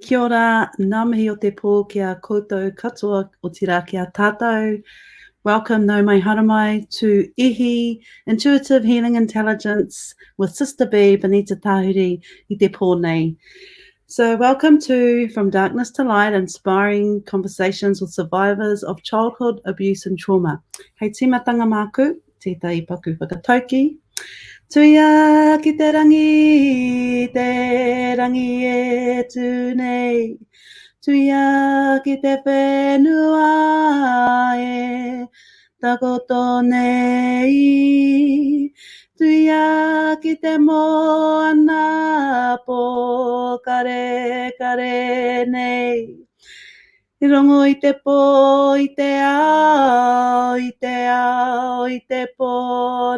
Kia ora, ngā mihi o te pō kia koutou katoa o tira kia tātou. Welcome, no mai haramai, to Ihi, Intuitive Healing Intelligence with Sister B, Benita Tahuri, i te pō nei. So welcome to From Darkness to Light, Inspiring Conversations with Survivors of Childhood Abuse and Trauma. Hei tīmatanga māku, tētai paku whakatauki. Tuia ki te rangi e tu nei. Tuia ki te whenua e takoto nei. Tuia ki te moana po kare nei. I rongo i te pō, i te ao, i te pō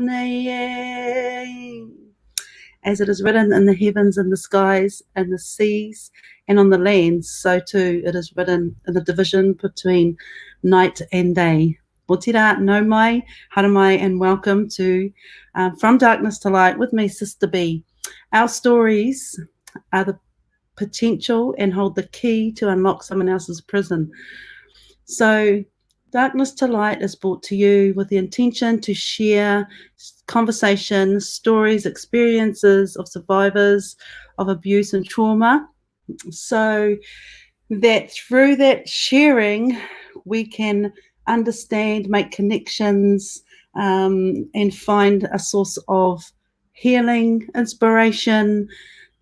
nei e. As it is written in the heavens and the skies and the seas and on the lands, so too it is written in the division between night and day. O tira, no mai, haramai, and welcome to From Darkness to Light with me, Sister B. Our stories are the potential and hold the key to unlock someone else's prison. So Darkness to Light is brought to you with the intention to share conversations, stories, experiences of survivors of abuse and trauma, so that through that sharing we can understand, make connections, and find a source of healing, inspiration,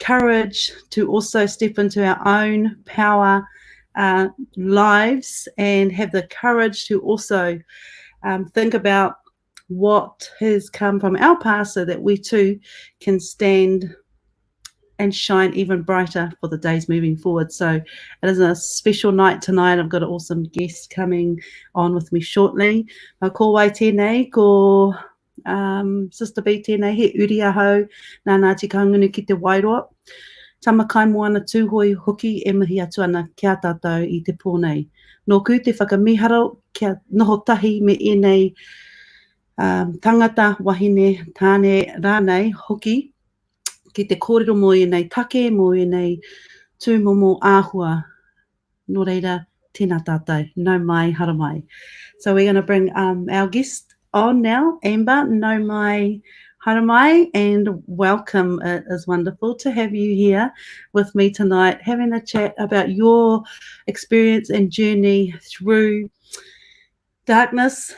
courage to also step into our own power lives and have the courage to also think about what has come from our past so that we too can stand and shine even brighter for the days moving forward. So it is a special night tonight. I've got an awesome guest coming on with me shortly. Ko wai tēnei, ko Sister B tēnei, he uri ahau nā Ngāti Kahungunu ki te Wairoa. Tamakai moana tūhoi hoki e mihi atu ana kia tātou i te pōnei. Nōku te whakamiharo kia noho tahi me enei tangata wahine tāne rānei hoki ki te kōrero mo enei take, mo enei tūmomo āhua. Nō reira, tēnā tātou, no mai, haramai. So we're going to bring our guest on now, Amber, no mai, haramai, and welcome. It is wonderful to have you here with me tonight, having a chat about your experience and journey through darkness,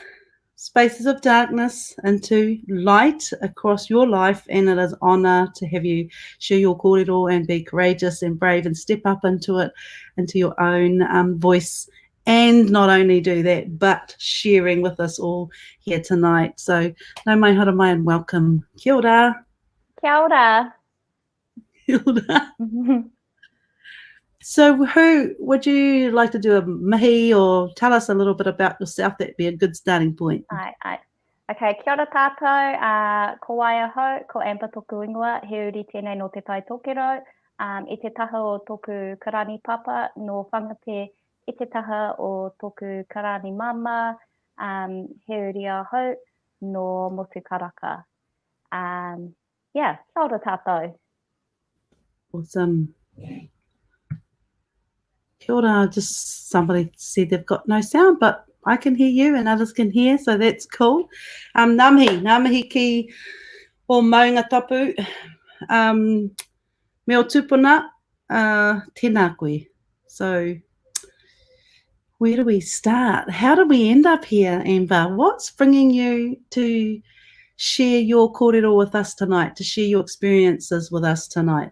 spaces of darkness into light across your life, and it is an honour to have you share your kōrero and be courageous and brave and step up into it, into your own voice, and not only do that, but sharing with us all here tonight. So, no mai haramai and welcome. Kia ora. Kia ora. Kia ora. So who would you like to do a mihi or tell us a little bit about yourself? That'd be a good starting point. Ai. Okay, kia ora tātou, ko waia hau, ko Amber toku ingoa, he uri tēnei no te tai tōkero, I te taha o toku karani papa, no whangate I te taha o toku karani mama, he uri a hau, no motu karaka. Kia ora tātou. Awesome. Kia ora, just somebody said they've got no sound, but I can hear you and others can hear, so that's cool. Ngā mihi ki o maunga tapu, me o tupuna, tēnā koe. So where do we start? How do we end up here, Amber? What's bringing you to share your kōrero with us tonight, to share your experiences with us tonight?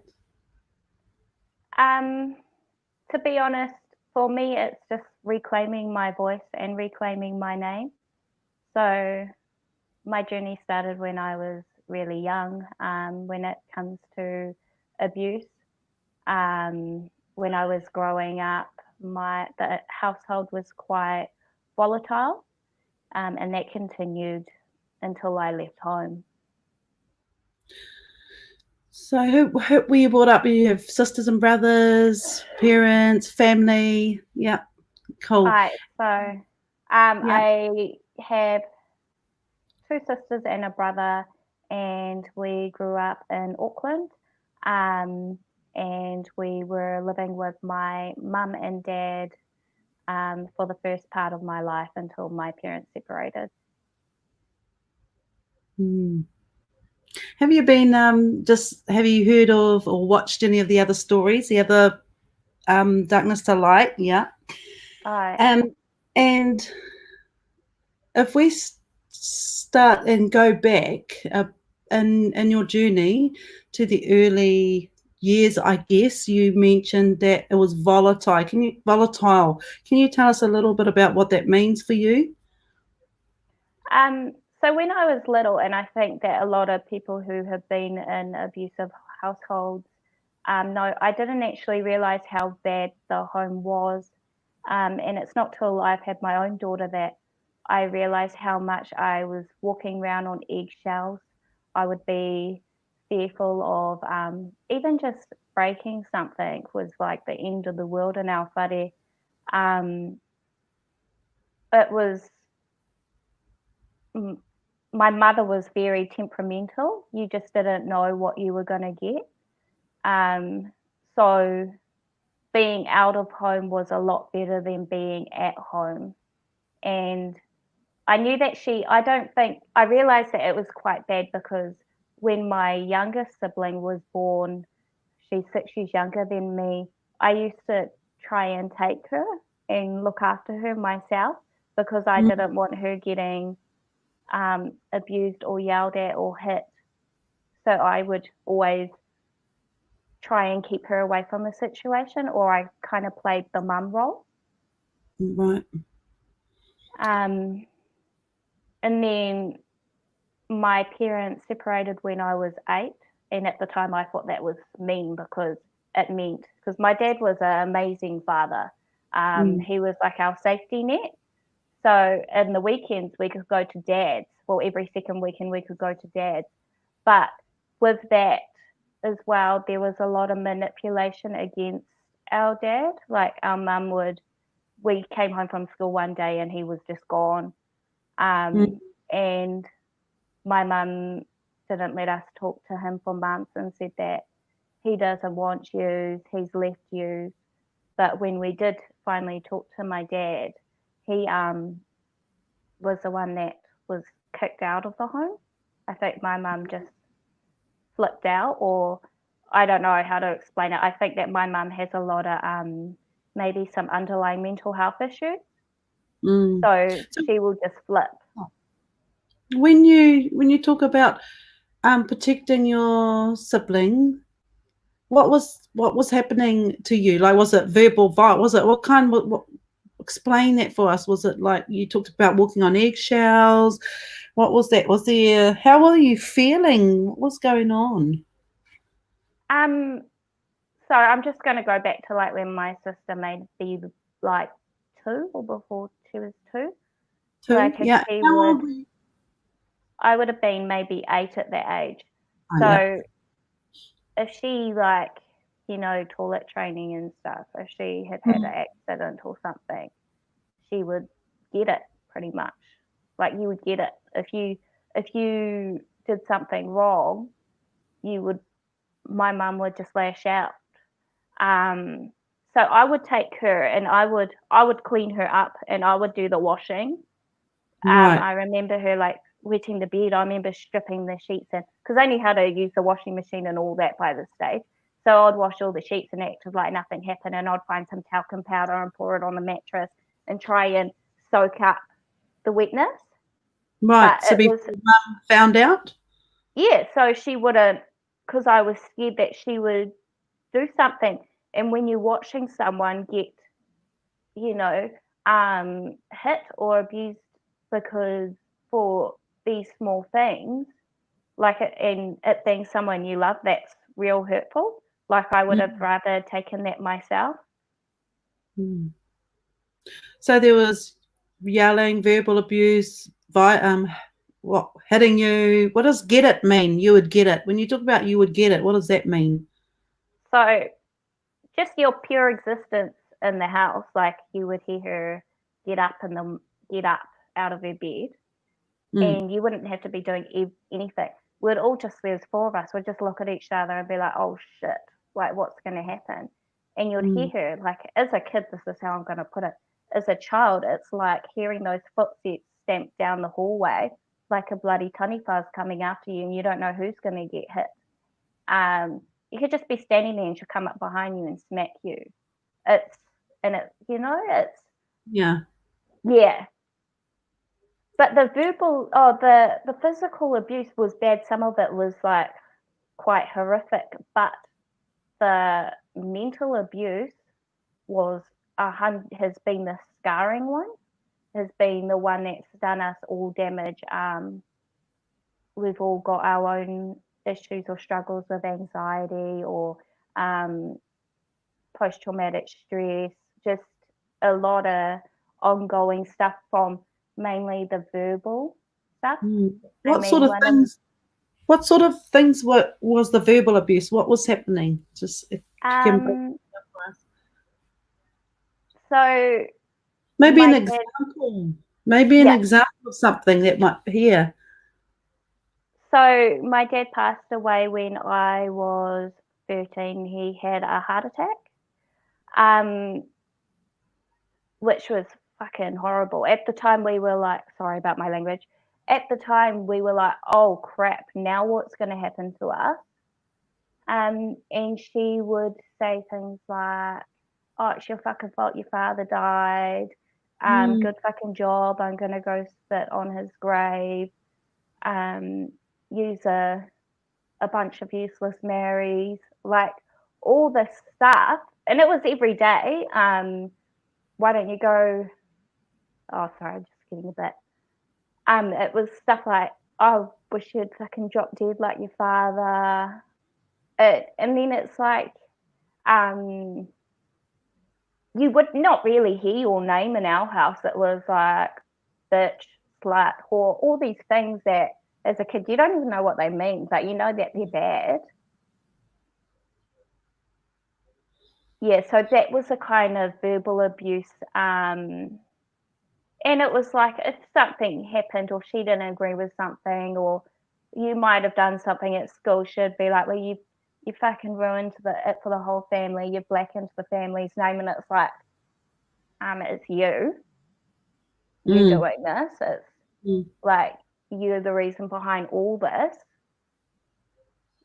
To be honest, for me, it's just reclaiming my voice and reclaiming my name. So my journey started when I was really young, when it comes to abuse. When I was growing up, the household was quite volatile, and that continued until I left home. So who were you brought up? You have sisters and brothers, parents, family? Yeah, cool. Right, so I have two sisters and a brother, and we grew up in Auckland. And and we were living with my mum and dad for the first part of my life until my parents separated. Have you been have you heard of or watched any of the other stories, the other Darkness to Light? Yeah. And if we start and go back in your journey to the early years, I guess you mentioned that it was volatile. Can you tell us a little bit about what that means for you? So when I was little, and I think that a lot of people who have been in abusive households know, I didn't actually realize how bad the home was. And it's not till I've had my own daughter that I realized how much I was walking around on eggshells. I would be fearful of even just breaking something was like the end of the world in our whare. It was my mother was very temperamental. You just didn't know what you were going to get. So being out of home was a lot better than being at home. And I knew that I realized that it was quite bad because when my youngest sibling was born, she's 6 years younger than me, I used to try and take her and look after her myself because I didn't want her getting abused or yelled at or hit. So I would always try and keep her away from the situation, or I kind of played the mum role. Right. And then my parents separated when I was 8. And at the time I thought that was mean because my dad was an amazing father. He was like our safety net. So in the weekends we could go to dad's. Well, every second weekend we could go to dad's. But with that as well, there was a lot of manipulation against our dad. Like our mum we came home from school one day and he was just gone. And my mum didn't let us talk to him for months and said that he doesn't want you, he's left you. But when we did finally talk to my dad, he was the one that was kicked out of the home. I think my mum just flipped out, or I don't know how to explain it. I think that my mum has a lot of maybe some underlying mental health issues. So she will just flip. When you talk about protecting your sibling, what was happening to you? Like, was it verbal violence? Was it what explain that for us? Was it like you talked about walking on eggshells? What was that? How were you feeling? What was going on? So I'm just going to go back to like when my sister may be like 2 or before she was 2. 2? Like yeah. I would have been maybe 8 at that age. Oh, so if she toilet training and stuff, if she had an accident or something, she would get it pretty much. Like you would get it. If you did something wrong, my mum would just lash out. So I would take her and I would clean her up and I would do the washing. Right. I remember her like wetting the bed. I remember stripping the sheets in because I knew how to use the washing machine and all that by this stage. So I'd wash all the sheets and act like nothing happened, and I'd find some talcum powder and pour it on the mattress and try and soak up the wetness. Right. But so before Mum found out? Yeah, so she wouldn't, because I was scared that she would do something. And when you're watching someone get, hit or abused because for these small things, like and it being someone you love, that's real hurtful. Like I would have rather taken that myself. So there was yelling, verbal abuse, hitting you. What does get it mean? You would get it. When you talk about you would get it, what does that mean? So just your pure existence in the house, like you would hear her get up out of her bed, and you wouldn't have to be doing anything. There's 4 of us, we'd just look at each other and be like, oh shit, like what's going to happen. And you'd hear her, like, as a kid, this is how I'm going to put it. As a child, it's like hearing those footsteps stamped down the hallway, like a bloody taniwha's coming after you, and you don't know who's going to get hit. You could just be standing there and she'll come up behind you and smack you. It's Yeah. But the verbal, the physical abuse was bad. Some of it was like quite horrific, but the mental abuse has been the scarring one, has been the one that's done us all damage. We've all got our own issues or struggles with anxiety or post-traumatic stress, just a lot of ongoing stuff from mainly the verbal stuff. What sort of things was the verbal abuse? What was happening? Just if you can break it down for us. So maybe an example. Maybe an example of something that might hear. So my dad passed away when I was 13. He had a heart attack, which was fucking horrible. At the time, we were like, sorry about my language. At the time, we were like, oh crap, now what's going to happen to us? And she would say things like, oh, it's your fucking fault your father died. Good fucking job. I'm going to go sit on his grave. Use a bunch of useless Marys, like all this stuff. And it was every day. Why don't you go? Oh, sorry, I'm just getting a bit. It was stuff like, oh, wish you'd fucking drop dead like your father. And then it's like, you would not really hear your name in our house. It was like bitch, slut, whore, all these things that as a kid you don't even know what they mean, but you know that they're bad. Yeah, so that was a kind of verbal abuse. And it was like if something happened or she didn't agree with something or you might have done something at school, she'd be like, well, you fucking ruined it for the whole family. You've blackened the family's name. And it's like, it's you. You're doing this. It's like you're the reason behind all this.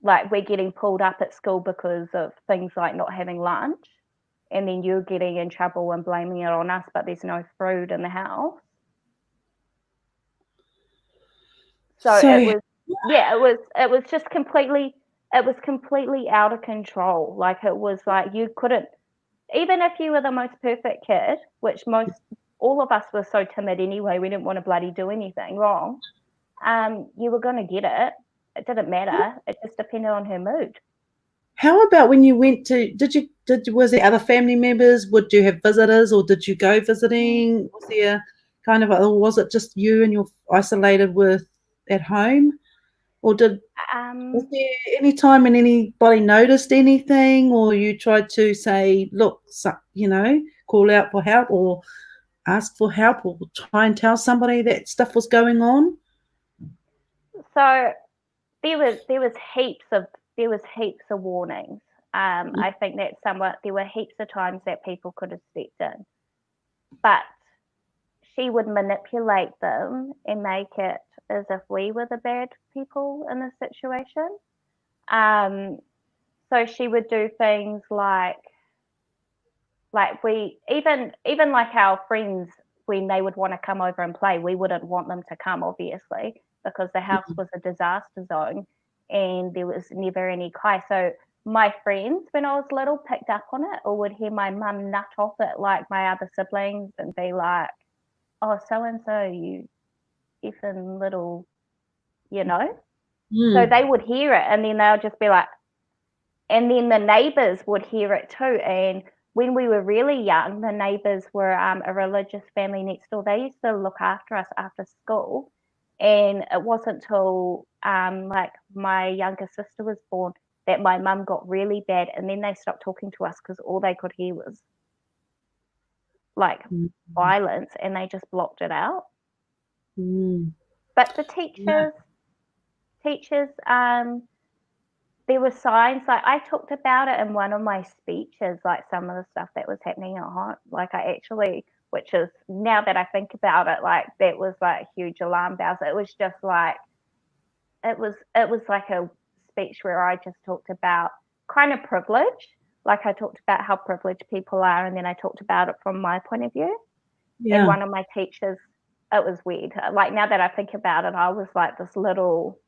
Like we're getting pulled up at school because of things like not having lunch. And then you're getting in trouble and blaming it on us, but there's no food in the house. So it was just completely out of control. Like it was like you couldn't, even if you were the most perfect kid, which all of us were so timid anyway, we didn't want to bloody do anything wrong. You were going to get it. It didn't matter. It just depended on her mood. How about when you went to? Was there other family members? Would you have visitors, or did you go visiting? Was there kind of, or was it just you and you're isolated at home, or was there any time when anybody noticed anything, or you tried to say, look, call out for help, or ask for help, or try and tell somebody that stuff was going on? So there was heaps of warnings. I think that there were heaps of times that people could have stepped in, but she would manipulate them and make it as if we were the bad people in the situation. So she would do things like we even like our friends, when they would want to come over and play, we wouldn't want them to come, obviously, because the house was a disaster zone and there was never any kai. So my friends, when I was little, picked up on it or would hear my mum nut off it like my other siblings and be like, oh, so-and-so, you effing little, So they would hear it and then they'll just be like, and then the neighbours would hear it too. And when we were really young, the neighbours were a religious family next door. They used to look after us after school. And it wasn't till like my younger sister was born that my mum got really bad. And then they stopped talking to us because all they could hear was like violence and they just blocked it out. But the teachers, there were signs, like I talked about it in one of my speeches, like some of the stuff that was happening at home. Like I actually, which is, now that I think about it, like that was like huge alarm bells. It was just like, it was like a speech where I just talked about kind of privilege. Like I talked about how privileged people are, and then I talked about it from my point of view. And one of my teachers, it was weird. Like now that I think about it, I was like this little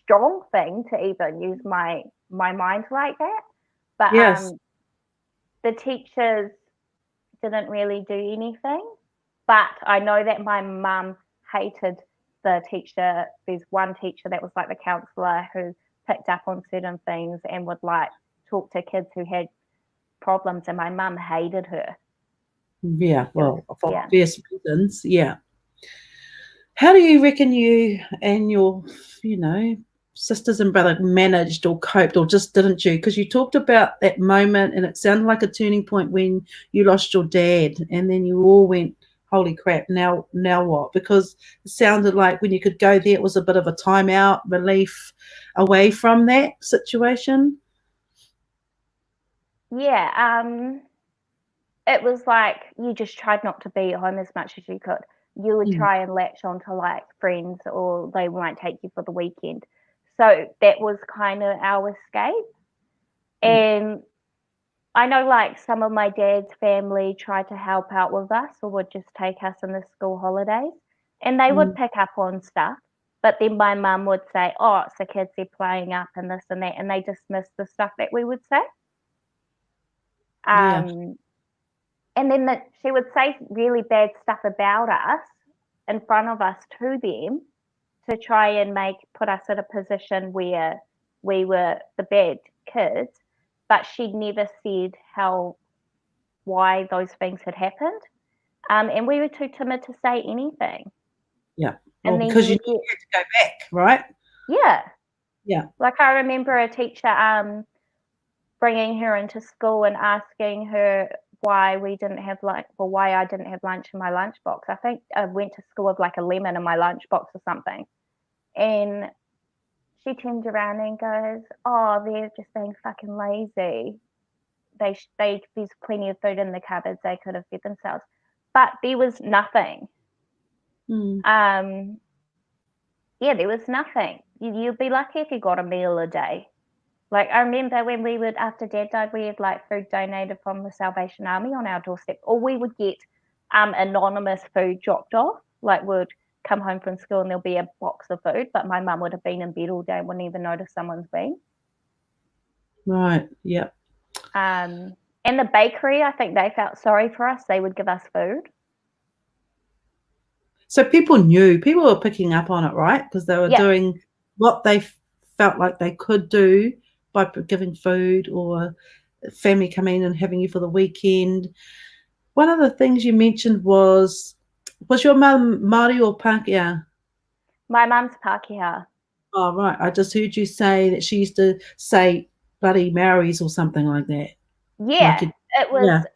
strong thing to even use my mind like that. But Yes. the teachers didn't really do anything. But I know that my mum hated the teacher. There's one teacher that was like the counsellor who picked up on certain things and would like talk to kids who had problems, and my mum hated her. Yeah, well, for yeah. obvious reasons, yeah. How do you reckon you and your, sisters and brother managed or coped, or just didn't you? Because you talked about that moment and it sounded like a turning point when you lost your dad, and then you all went, holy crap, now what? Because it sounded like when you could go there, it was a bit of a timeout, relief away from that situation. Yeah. It was like you just tried not to be at home as much as you could. You would try and latch on to like friends, or they might take you for the weekend. So that was kind of our escape. And I know like some of my dad's family tried to help out with us, or would just take us in the school holidays, and they would pick up on stuff. But then my mum would say, oh, it's the kids, they're playing up and this and that, and they dismissed the stuff that we would say. Yeah. And then she would say really bad stuff about us in front of us to them, to try and put us in a position where we were the bad kids. But she never said why those things had happened. And we were too timid to say anything. Yeah. And Well, then because you you would had to go back, right? yeah. Yeah. Like I remember a teacher bringing her into school and asking her why we didn't have lunch, or why I didn't have lunch in my lunchbox. I think I went to school with like a lemon in my lunchbox or something. And she turned around and goes, oh, they're just being fucking lazy. There's plenty of food in the cupboards. They could have fed themselves. But there was nothing. Yeah, there was nothing. You'd be lucky if you got a meal a day. Like I remember when we would, after Dad died, we had like food donated from the Salvation Army on our doorstep, or we would get anonymous food dropped off. Like we'd come home from school and there'll be a box of food, but my mum would have been in bed all day and wouldn't even notice someone's been. Right. Yep. And the bakery, I think they felt sorry for us. They would give us food. So people were picking up on it, right? Because they were doing what they felt like they could do by giving food, or family coming in and having you for the weekend. One of the things you mentioned was your mum Māori or Pākehā? My mum's Pākehā. Oh, right. I just heard you say that she used to say bloody Maoris or something like that. Yeah. Like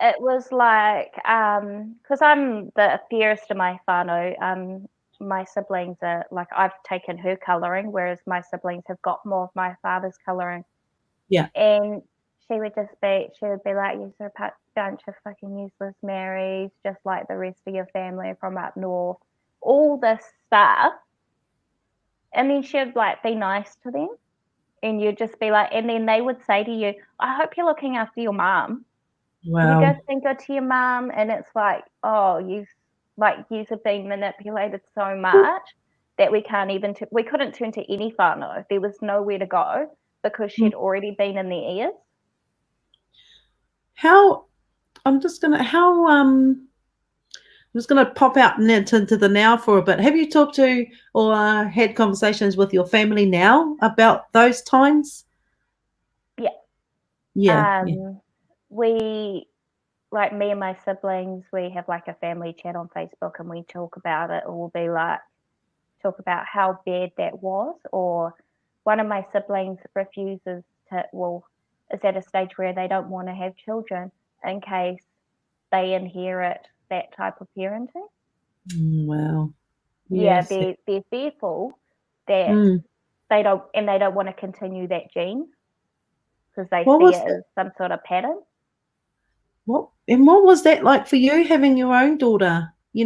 it was like, because I'm the fairest of my whānau. My siblings are like, I've taken her colouring, whereas my siblings have got more of my father's colouring. Yeah. And she would be like, you're a bunch of fucking useless Marys, just like the rest of your family from up north, all this stuff. And then she'd like be nice to them, and you'd just be like, and then they would say to you, I hope you're looking after your mum. Wow. You guys been good to your mum? And it's like, oh, you have been manipulated so much that we couldn't turn to any whānau. There was nowhere to go because she'd already been in their ears. I'm just gonna pop out into the now for a bit. Have you talked to or had conversations with your family now about those times? Yeah. Yeah. We, like me and my siblings, we have like a family chat on Facebook, and we talk about it, or we'll be like, talk about how bad that was. Or one of my siblings refuses is at a stage where they don't want to have children in case they inherit that type of parenting. Wow. Yeah, Yes. they're fearful that they don't want to continue that gene because they What see was it as some sort of pattern. what was that like for you, having your own daughter? You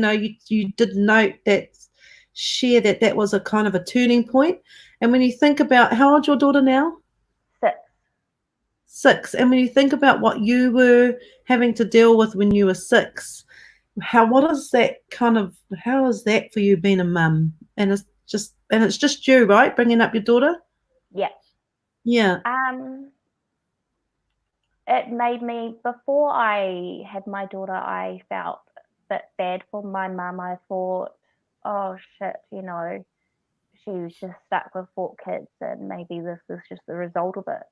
did note that, share that was a kind of a turning point. And when you think about, how old's your daughter now? 6. 6. And when you think about what you were having to deal with when you were 6, how is that for you being a mum? And it's just you, right, bringing up your daughter? Yeah. Yeah. It made me, before I had my daughter, I felt a bit bad for my mum. I thought, oh shit, she was just stuck with 4 kids and maybe this is just the result of it.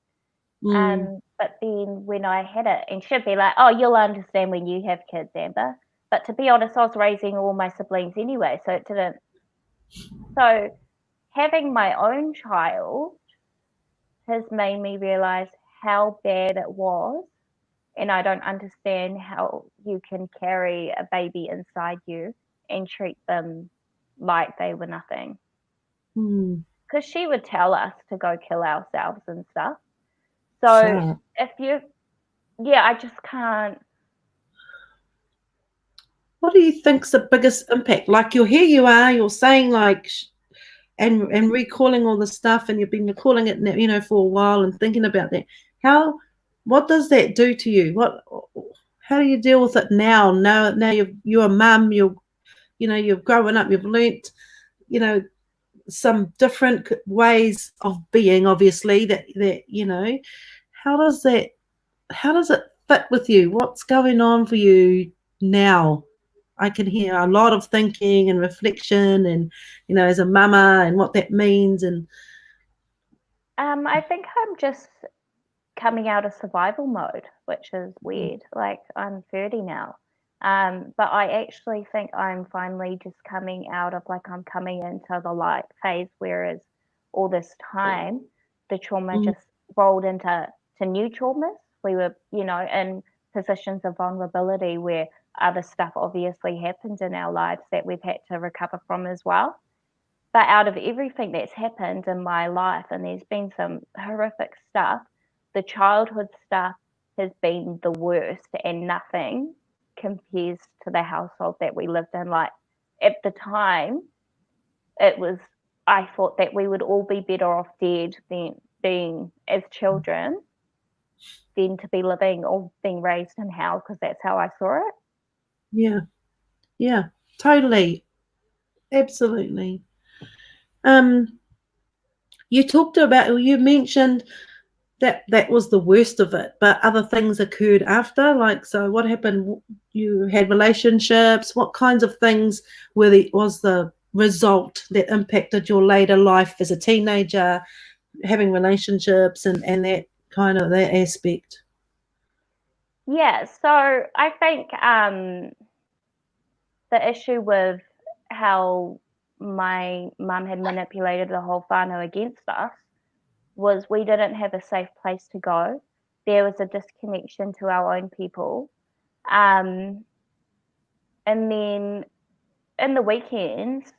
But then when I had it, and she'd be like, oh, you'll understand when you have kids, Amber. But to be honest, I was raising all my siblings anyway, so it didn't. So having my own child has made me realize how bad it was. And I don't understand how you can carry a baby inside you and treat them like they were nothing. Because she would tell us to go kill ourselves and stuff. So I just can't. What do you think's the biggest impact? Like, here you are, you're saying like, and recalling all the stuff, and you've been recalling it, for a while and thinking about that. What does that do to you? How do you deal with it now? Now you're a mum, you've grown up, you've learnt, some different ways of being, obviously, that how does it fit with you? What's going on for you now? I can hear a lot of thinking and reflection, and as a mama, and what that means. And I think I'm just coming out of survival mode, which is weird. Like, I'm 30 now. But I actually think I'm finally just coming out of, like, I'm coming into the light phase, whereas all this time the trauma just rolled into new traumas. We were, in positions of vulnerability where other stuff obviously happened in our lives that we've had to recover from as well. But out of everything that's happened in my life, and there's been some horrific stuff, the childhood stuff has been the worst, and nothing compares to the household that we lived in. Like, at the time, I thought that we would all be better off dead than being as children than to be living or being raised in hell, because that's how I saw it. Yeah, totally, absolutely. You mentioned that was the worst of it, but other things occurred after. Like, so what happened? You had relationships. What kinds of things was the result that impacted your later life as a teenager, having relationships and that kind of that aspect? Yeah, so I think the issue with how my mum had manipulated the whole whānau against us was we didn't have a safe place to go. There was a disconnection to our own people. And then in the weekends,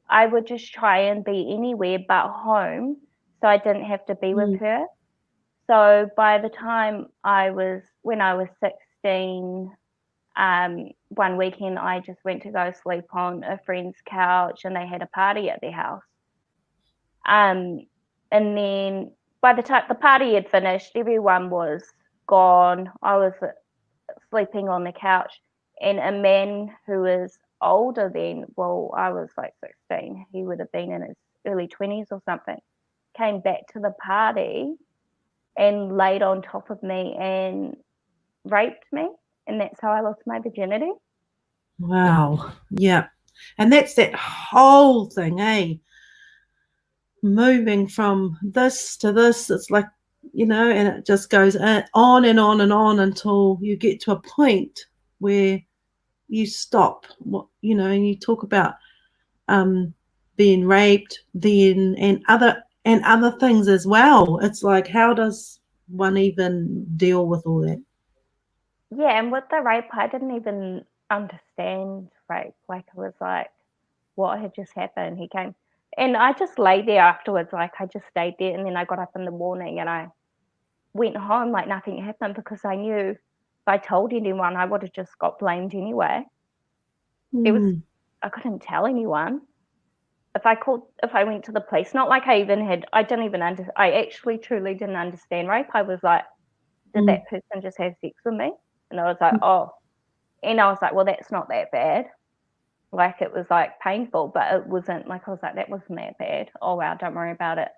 I would just try and be anywhere but home, so I didn't have to be with her. So by the time when I was 16, one weekend I just went to go sleep on a friend's couch, and they had a party at their house. And then by the time the party had finished, everyone was gone. I was sleeping on the couch, and a man who was older then, well, I was like 16, he would have been in his early 20s or something, came back to the party and laid on top of me and raped me. And that's how I lost my virginity. Wow. Yeah. And that's that whole thing, eh? Moving from this to this, it's like, and it just goes on and on and on until you get to a point where you stop. And you talk about being raped then, and other things as well. It's like, how does one even deal with all that? Yeah, and with the rape, I didn't even understand rape. Like, it was like, what had just happened? He came, And I just lay there afterwards, like I just stayed there, and then I got up in the morning and I went home like nothing happened, because I knew if I told anyone, I would have just got blamed anyway. I couldn't tell anyone. If I went to the police, not like I actually truly didn't understand rape. I was like, did that person just have sex with me? And I was like, oh. And I was like, well, that's not that bad. Like, it was like painful, but it wasn't like, I was like, that wasn't that bad. Oh, wow, don't worry about it.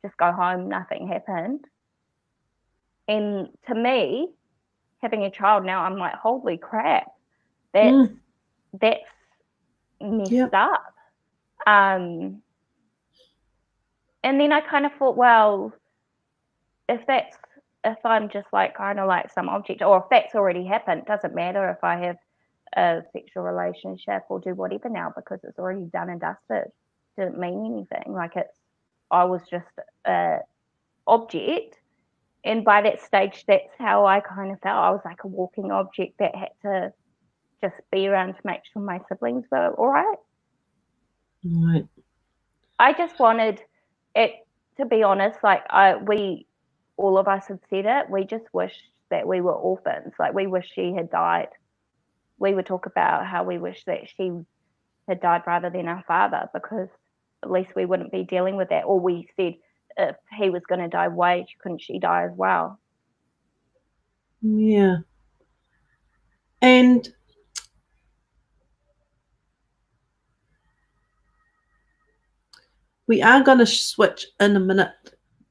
Just go home, nothing happened. And to me, having a child now, I'm like, holy crap, that's messed up. And then I kind of thought, well, if I'm just like kind of like some object, or if that's already happened, it doesn't matter if I have a sexual relationship or do whatever now, because it's already done and dusted. Didn't mean anything. Like, I was just a object. And by that stage, that's how I kind of felt. I was like a walking object that had to just be around to make sure my siblings were all right. Right. I just wanted it, to be honest, like all of us had said it, we just wished that we were orphans. Like, we wish she had died. We would talk about how we wish that she had died rather than our father, because at least we wouldn't be dealing with that. Or we said, if he was going to die, why couldn't she die as well? Yeah. And we are going to switch in a minute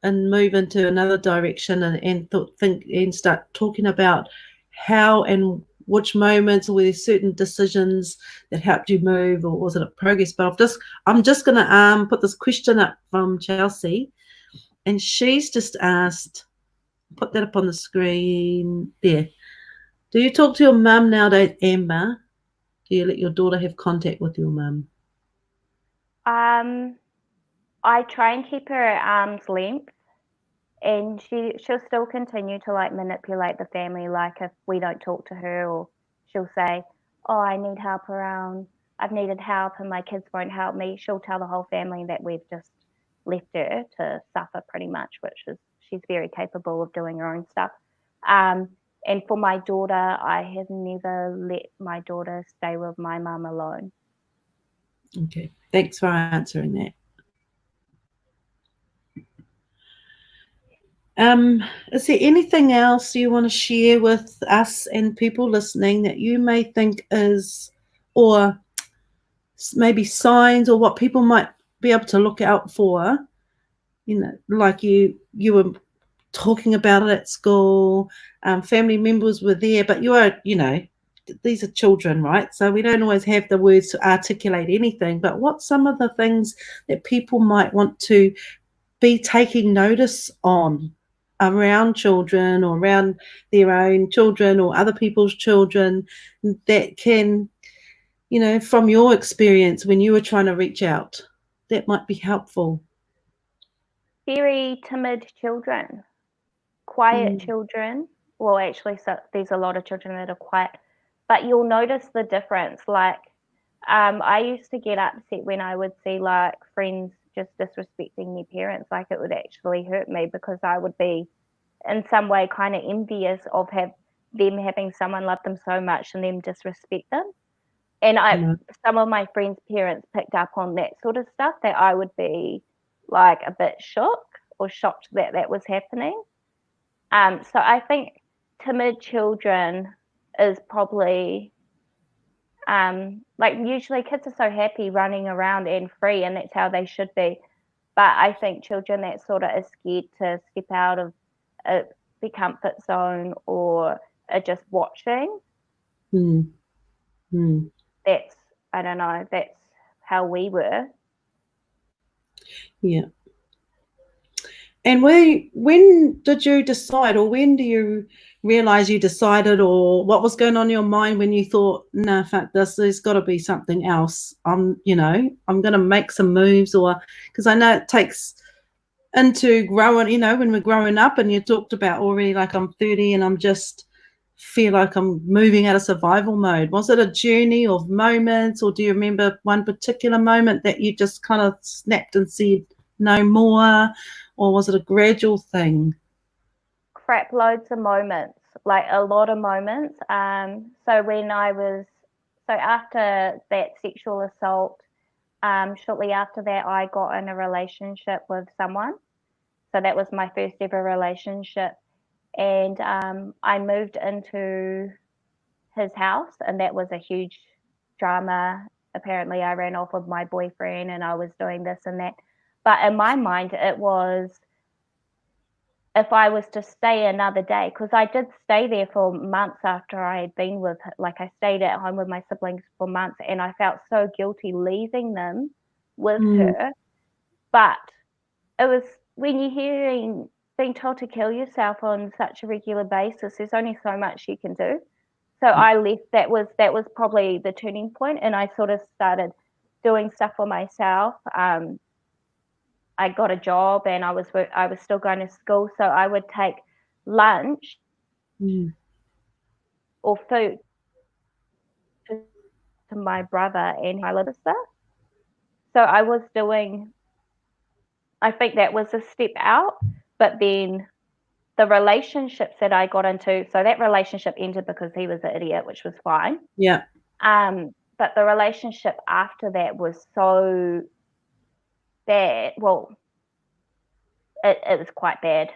and move into another direction and start talking about how and which moments, or were there certain decisions that helped you move, or was it a progress? But I'm just going to put this question up from Chelsea, and she's just asked, put that up on the screen there. Do you talk to your mum nowadays, Amber? Do you let your daughter have contact with your mum? I try and keep her at arm's length, and she'll still continue to like manipulate the family. Like, if we don't talk to her, or she'll say, oh, I need help around, I've needed help and my kids won't help me. She'll tell the whole family that we've just left her to suffer, pretty much, which is, she's very capable of doing her own stuff. And for my daughter, I have never let my daughter stay with my mum alone. Okay, thanks for answering that. Is there anything else you want to share with us and people listening that you may think is, or maybe signs, or what people might be able to look out for? You know, like you were talking about it at school, family members were there, but these are children, right? So we don't always have the words to articulate anything, but what's some of the things that people might want to be taking notice on around children, or around their own children or other people's children, that can, from your experience when you were trying to reach out, that might be helpful? Very timid children, quiet children. Well, actually, so there's a lot of children that are quiet, but you'll notice the difference. Like, I used to get upset when I would see like friends just disrespecting their parents. Like, it would actually hurt me, because I would be in some way kind of envious of them having someone love them so much and them disrespect them. And some of my friends' parents picked up on that sort of stuff, that I would be like a bit shocked that that was happening. So I think timid children is probably, like, usually kids are so happy running around and free, and that's how they should be. But I think children that sort of are scared to step out of the comfort zone, or are just watching, that's, I don't know, that's how we were. Yeah. And when did you decide, or when do you realize you decided, or what was going on in your mind when you thought, nah, fuck this, there's got to be something else. I'm going to make some moves, or, because I know it takes into growing, when we're growing up, and you talked about already, like, I'm 30 and I'm just feel like I'm moving out of survival mode? Was it a journey of moments, or do you remember one particular moment that you just kind of snapped and said no more, or was it a gradual thing? Crap loads of moments, like a lot of moments. So after that sexual assault, shortly after that, I got in a relationship with someone. So that was my first ever relationship. And I moved into his house, and that was a huge drama. Apparently, I ran off with my boyfriend and I was doing this and that. But in my mind, it was if I was to stay another day, because I did stay there for months after I had been with, like, I stayed at home with my siblings for months, and I felt so guilty leaving them with her. But it was when you're being told to kill yourself on such a regular basis, there's only so much you can do. So I left. That was probably the turning point, and I sort of started doing stuff for myself. I got a job, and I was still going to school, so I would take lunch or food to my brother and my little sister. So I was doing. I think that was a step out, but then the relationships that I got into, so that relationship ended because he was an idiot, which was fine. Yeah. But the relationship after that was so bad. Well, it was quite bad.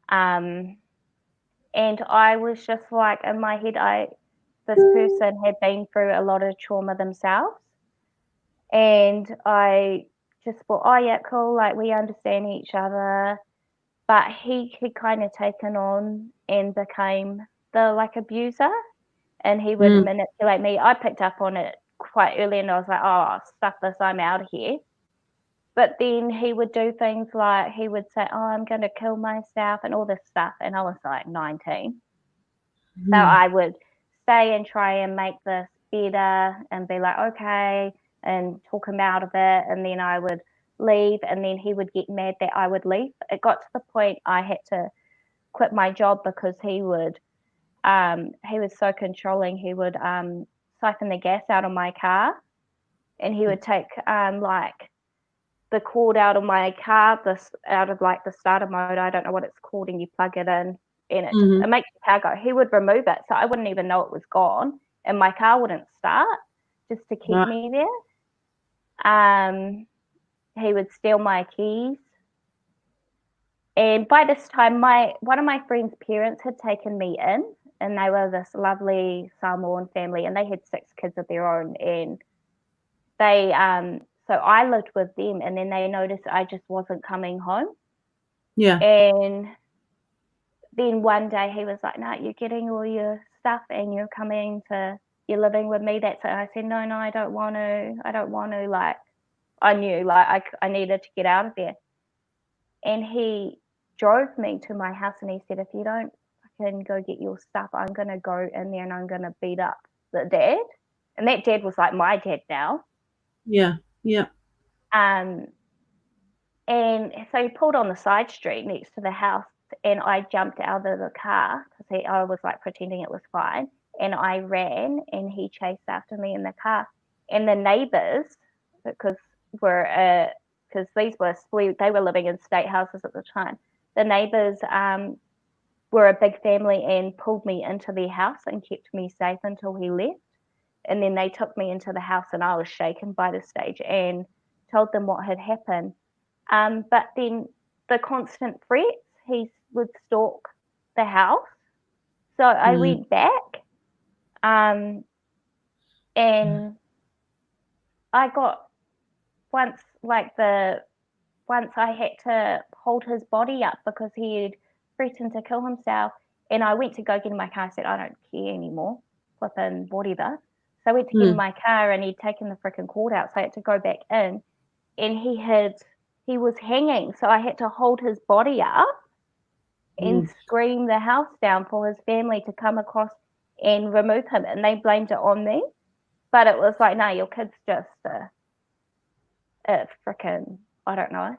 And I was just like, in my head, this person had been through a lot of trauma themselves. And I just thought, oh yeah, cool, like we understand each other. But he had kind of taken on and became the like abuser, and he would manipulate me. I picked up on it quite early, and I was like, oh, stuff this, I'm out of here. But then he would do things like he would say, oh, I'm going to kill myself and all this stuff. And I was like 19. So I would stay and try and make this better and be like, okay, and talk him out of it. And then I would leave, and then he would get mad that I would leave. It got to the point I had to quit my job because he was so controlling. He would siphon the gas out of my car, and he would take like the cord out of my car, out of like the starter mode. I don't know what it's called, and you plug it in, and it makes the car go. He would remove it, so I wouldn't even know it was gone, and my car wouldn't start, just to keep me there. He would steal my keys, and by this time, one of my friend's parents had taken me in, and they were this lovely Samoan family, and they had 6 kids of their own, and they so I lived with them, and then they noticed I just wasn't coming home. Yeah. And then one day he was like, no, you're getting all your stuff and you're living with me. That's it. I said, no, I don't want to. Like, I knew, like, I needed to get out of there. And he drove me to my house, and he said, if you don't fucking go get your stuff, I'm going to go in there and I'm going to beat up the dad. And that dad was like my dad now. Yeah. And so he pulled on the side street next to the house, and I jumped out of the car because I was like pretending it was fine, and I ran, and he chased after me in the car. And the neighbors, because these were they were living in state houses at the time. The neighbors were a big family and pulled me into their house and kept me safe until he left. And then they took me into the house, and I was shaken by the stage and told them what had happened. But then the constant threats, he would stalk the house. So I went back, and I got once I had to hold his body up because he had threatened to kill himself. And I went to go get in my car. I said, I don't care anymore, flipping whatever. So I went to get in my car, and he'd taken the freaking cord out. So I had to go back in, and he was hanging. So I had to hold his body up and scream the house down for his family to come across and remove him. And they blamed it on me. But it was like, no, your kid's just freaking, I don't know.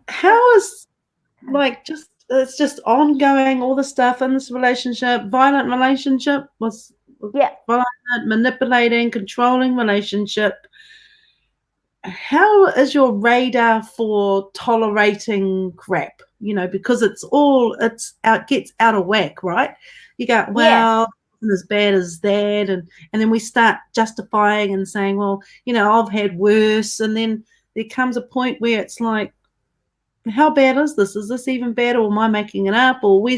How is, like, just it's just ongoing, all the stuff in this relationship, violent relationship, was violent, manipulating, controlling relationship. How is your radar for tolerating crap? You know, because it gets out of whack, right? You go, well, yeah, as bad as that, and then we start justifying and saying, well, you know, I've had worse, and then there comes a point where it's like, how bad is this? Is this even bad, or am I making it up? Or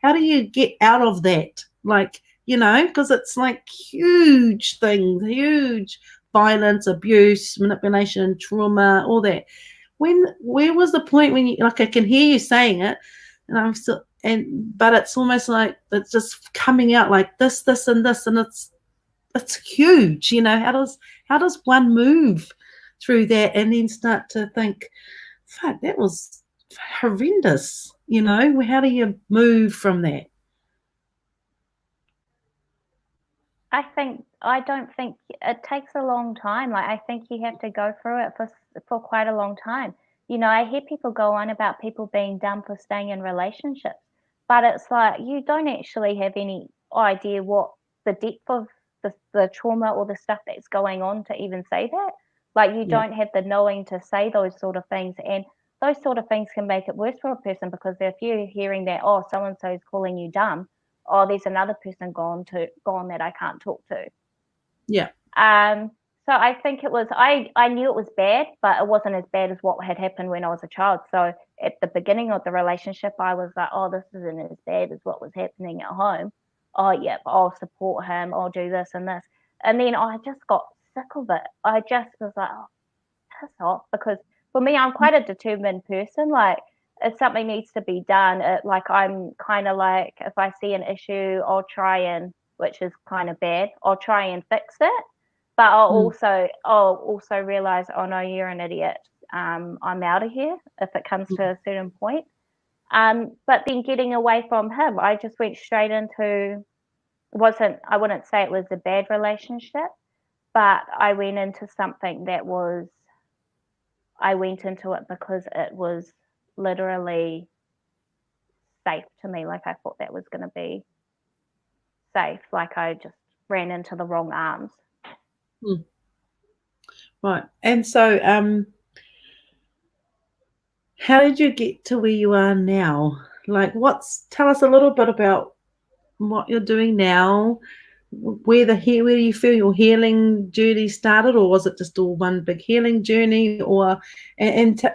how do you get out of that? Like, you know, because it's like huge things, huge violence, abuse, manipulation, trauma, all that. Where was the point when you, like, I can hear you saying it, and I'm still, but it's almost like it's just coming out like this, and this, and it's huge. You know, how does one move through that and then start to think, fuck, that was horrendous. You know, how do you move from that? I don't think it takes a long time. Like, I think you have to go through it for quite a long time. You know, I hear people go on about people being dumb for staying in relationships, but it's like you don't actually have any idea what the depth of the trauma or the stuff that's going on to even say that. Like, you don't have the knowing to say those sort of things, and those sort of things can make it worse for a person, because if you're hearing that, oh, so and so is calling you dumb, oh, there's another person gone that I can't talk to. Yeah. So I think it was, I knew it was bad, but it wasn't as bad as what had happened when I was a child. So at the beginning of the relationship, I was like, oh, this isn't as bad as what was happening at home. Oh, yeah, I'll support him. I'll do this and this. And then I just got sick of it. I just was like, oh, piss off. Because for me, I'm quite a determined person. Like, if something needs to be done, like, I'm kind of like, if I see an issue, I'll try and, which is kind of bad, I'll try and fix it. But I'll also realize, oh no, you're an idiot. I'm out of here if it comes to a certain point. But then getting away from him, I just went straight into, I wouldn't say it was a bad relationship, but I went into something that was, I went into it because it was literally safe to me. Like, I thought that was going to be safe. Like, I just ran into the wrong arms. Right. And so, how did you get to where you are now? Like, tell us a little bit about what you're doing now, where do you feel your healing journey started, or was it just all one big healing journey? Or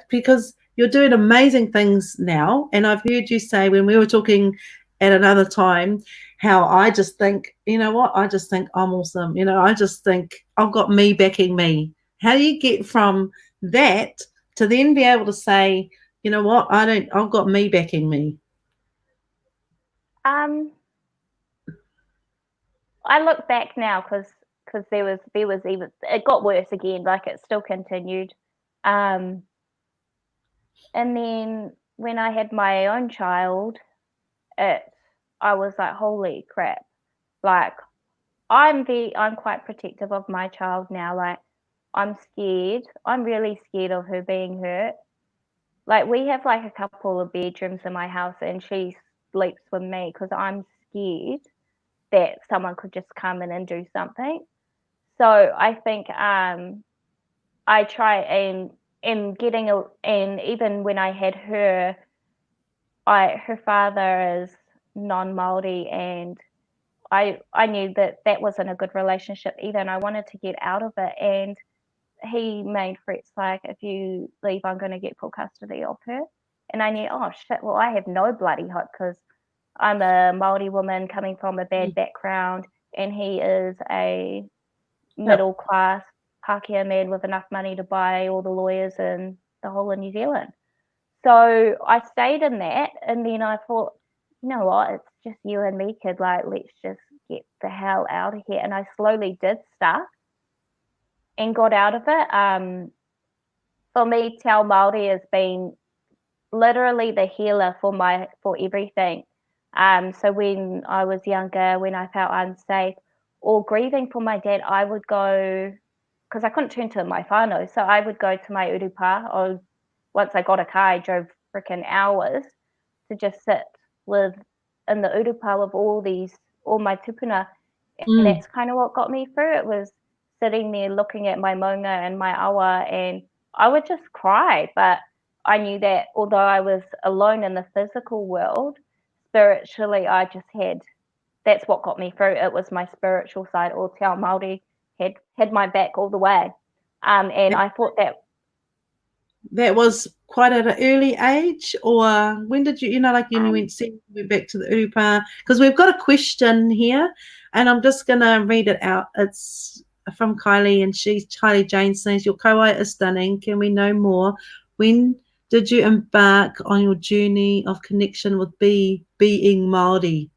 because you're doing amazing things now, and I've heard you say when we were talking at another time, how I just think, you know what, I just think I'm awesome. You know, I just think I've got me backing me. How do you get from that to then be able to say, you know what, I've got me backing me? I look back now because there was even, it got worse again. Like, it still continued. And then when I had my own child, I was like, holy crap! Like, I'm quite protective of my child now. Like, I'm scared. I'm really scared of her being hurt. Like, we have like a couple of bedrooms in my house, and she sleeps with me because I'm scared that someone could just come in and do something. So I think I try and even when I had her, her father is non-Māori, and I knew that wasn't a good relationship either, and I wanted to get out of it. And he made threats like, if you leave, I'm going to get full custody of her. And I knew, oh shit, well, I have no bloody hope, because I'm a Māori woman coming from a bad background, and he is a middle class Pākehā man with enough money to buy all the lawyers in the whole of New Zealand. So I stayed in that, and then I thought, you know what, it's just you and me, kid. Like, let's just get the hell out of here. And I slowly did stuff and got out of it. For me, Te Reo Māori has been literally the healer for everything. So when I was younger, when I felt unsafe or grieving for my dad, I would go, because I couldn't turn to my whānau, so I would go to my urupa. Once I got a car, I drove freaking hours to just sit in the urupa with all my tupuna. And that's kind of what got me through. It was sitting there looking at my maunga and my awa, and I would just cry. But I knew that although I was alone in the physical world, spiritually I just that's what got me through. It was my spiritual side, or Te Reo Māori had my back all the way. And I thought that was quite at an early age, or when did you like when you went back to the urupa? Because we've got a question here, and I'm just going to read it out. It's from Kylie, and Kylie Jane says, your kauai is stunning. Can we know more? When did you embark on your journey of connection with being Māori?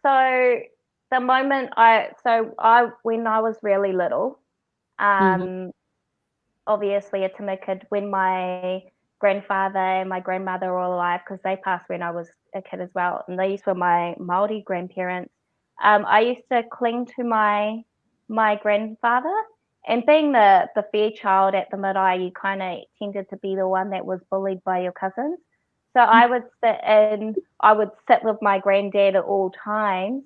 So the moment when I was really little, obviously a Tama kid, when my grandfather and my grandmother were alive, because they passed when I was a kid as well, and these were my Māori grandparents, I used to cling to my grandfather. And being the fair child at the marae, you kind of tended to be the one that was bullied by your cousins. So I would sit with my granddad at all times,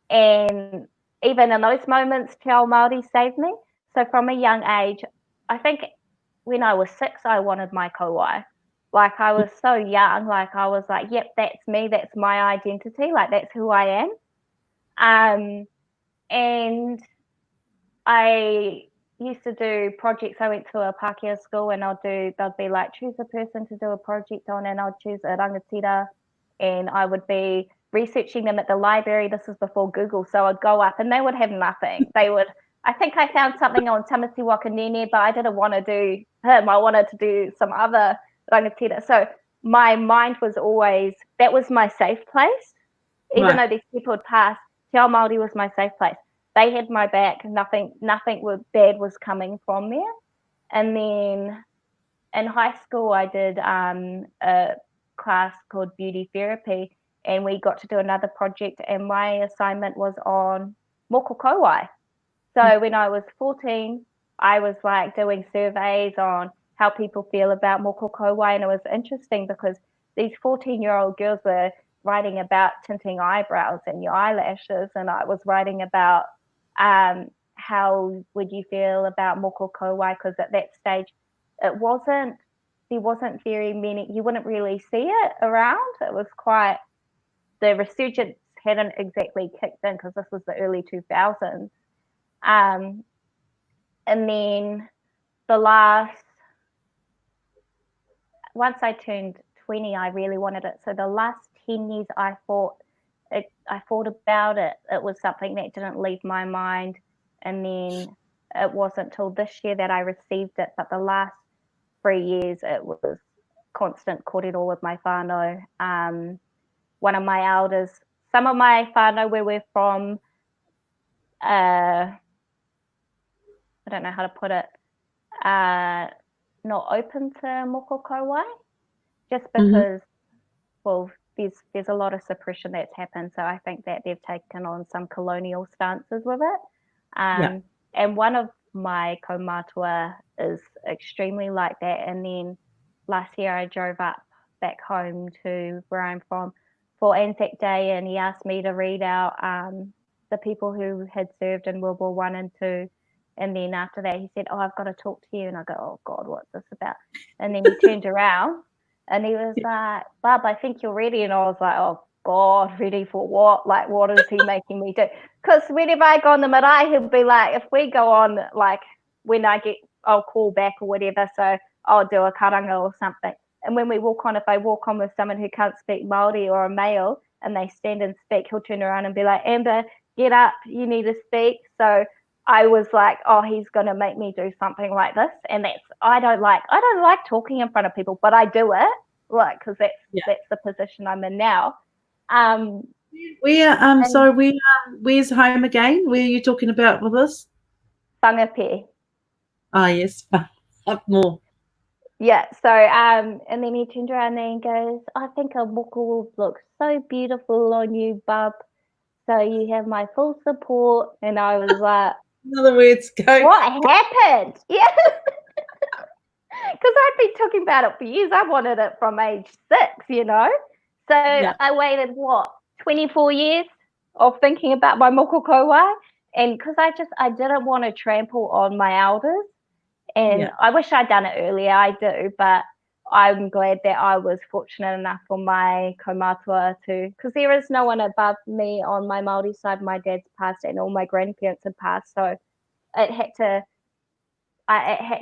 and even in those moments, Te Reo Māori saved me. So from a young age, I think when I was 6, I wanted my kauai. Like, I was so young, like I was like, yep, that's me, that's my identity, like that's who I am. And I used to do projects. I went to a Pākehā school, and they'd be like, choose a person to do a project on, and I'd choose a rangatira, and I would be researching them at the library. This was before Google, so I'd go up and they would have nothing. I think I found something on Tamati Wakanene, but I didn't want to do him. I wanted to do some other rangatira. So my mind was always, that was my safe place. Even though these people had passed, Te Reo Māori was my safe place. They had my back. Nothing bad was coming from there. And then in high school, I did a class called Beauty Therapy, and we got to do another project, and my assignment was on moko kauai. So when I was 14, I was like doing surveys on how people feel about moko kauai, and it was interesting because these 14-year-old girls were writing about tinting eyebrows and your eyelashes, and I was writing about how would you feel about moko kauai, because at that stage there wasn't very many, you wouldn't really see it around. It was quite, the resurgence hadn't exactly kicked in because this was the early 2000s. And then once I turned 20, I really wanted it. So the last 10 years I thought about it. It was something that didn't leave my mind. And then it wasn't till this year that I received it. But the last 3 years, it was constant kōrero with my whānau. One of my elders, some of my whānau where we're from, I don't know how to put it, not open to moko kauai, just because, well, there's a lot of suppression that's happened. So I think that they've taken on some colonial stances with it. And one of my kaumātua is extremely like that. And then last year I drove up back home to where I'm from for Anzac Day, and he asked me to read out the people who had served in World War I and II. And then after that, he said, I've got to talk to you. And I go, oh, God, what's this about? And then he turned around and he was like, Bub, I think you're ready. And I was like, oh, God, ready for what? Like, what is he making me do? Because whenever I go on the marae, he'll be like, if we go on, like, when I'll call back or whatever. So I'll do a karanga or something. And when we walk on, if I walk on with someone who can't speak Māori or a male and they stand and speak, he'll turn around and be like, Amber, get up, you need to speak. So I was like, oh, he's going to make me do something like this. And I don't like talking in front of people, but I do it, like, because that's the position I'm in now. Where's home again? Where are you talking about with this? Whangape. Ah, yes, up more. Yeah, so, and then he turned around there and goes, I think a moko will look so beautiful on you, bub. So you have my full support. And I was like, in other words, go. What happened? Yeah. Because I'd been talking about it for years. I wanted it from age 6, you know. So I waited 24 years of thinking about my moko kauai, and because I didn't want to trample on my elders, and I wish I'd done it earlier. I do, but I'm glad that I was fortunate enough for my kaumatua to, because there is no one above me on my Māori side. My dad's passed, and all my grandparents had passed, so it had